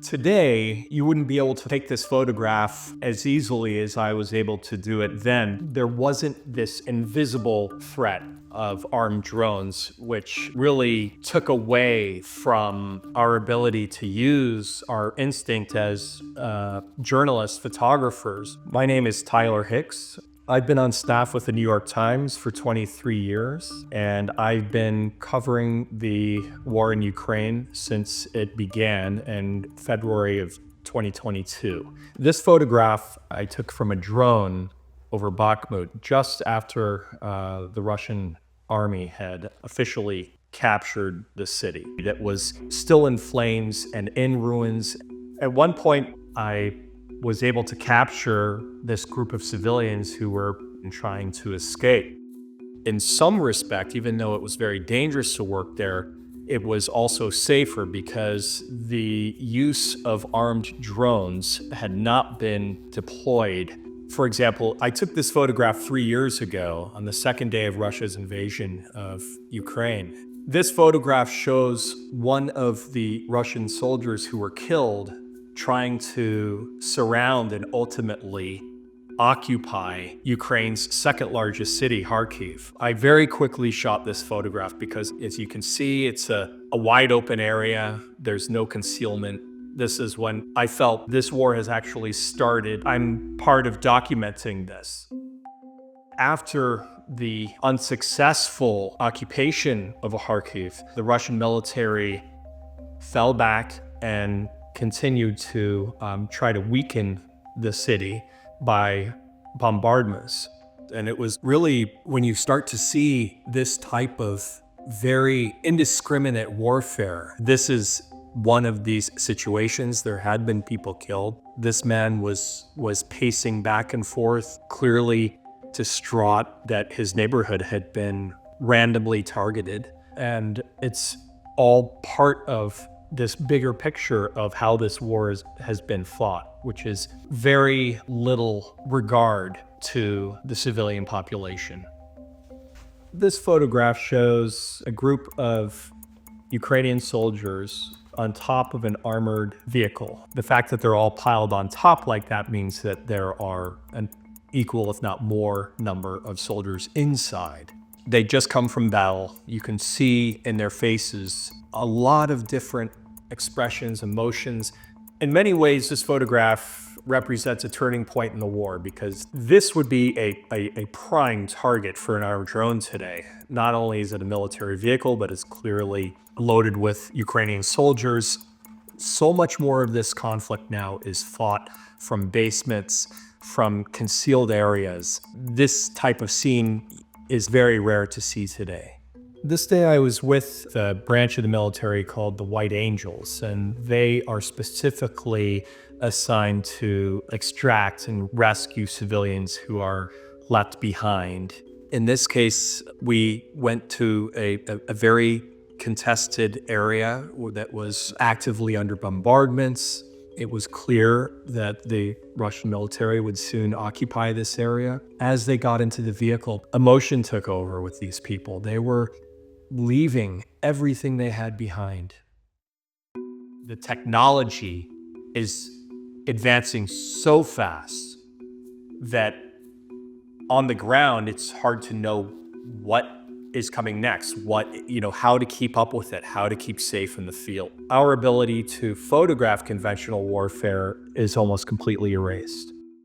Today, you wouldn't be able to take this photograph as easily as I was able to do it then. There wasn't this invisible threat of armed drones, which really took away from our ability to use our instinct as journalists, photographers. My name is Tyler Hicks. I've been on staff with the New York Times for 23 years, and I've been covering the war in Ukraine since it began in February of 2022. This photograph I took from a drone over Bakhmut just after the Russian army had officially captured the city. That was still in flames and in ruins. At one point, I was able to capture this group of civilians who were trying to escape. In some respect, even though it was very dangerous to work there, it was also safer because the use of armed drones had not been deployed. For example, I took this photograph 3 years ago on the second day of Russia's invasion of Ukraine. This photograph shows one of the Russian soldiers who were killed trying to surround and ultimately occupy Ukraine's second largest city, Kharkiv. I very quickly shot this photograph because, as you can see, it's a wide open area. There's no concealment. This is when I felt this war has actually started. I'm part of documenting this. After the unsuccessful occupation of Kharkiv, the Russian military fell back and continued to try to weaken the city by bombardments. And it was really when you start to see this type of very indiscriminate warfare, this is one of these situations. There had been people killed. This man was pacing back and forth, clearly distraught that his neighborhood had been randomly targeted. And it's all part of this bigger picture of how this war has been fought, which is very little regard to the civilian population. This photograph shows a group of Ukrainian soldiers on top of an armored vehicle. The fact that they're all piled on top like that means that there are an equal, if not more, number of soldiers inside. They just come from battle. You can see in their faces a lot of different expressions, emotions. In many ways, this photograph represents a turning point in the war because this would be a prime target for an armed drone today. Not only is it a military vehicle, but it's clearly loaded with Ukrainian soldiers. So much more of this conflict now is fought from basements, from concealed areas. This type of scene is very rare to see today. This day I was with a branch of the military called the White Angels, and they are specifically assigned to extract and rescue civilians who are left behind. In this case, we went to a very contested area that was actively under bombardments. It was clear that the Russian military would soon occupy this area. As they got into the vehicle, emotion took over with these people. They were leaving everything they had behind. The technology is advancing so fast that on the ground, it's hard to know what is coming next, how to keep up with it, how to keep safe in the field. Our ability to photograph conventional warfare is almost completely erased.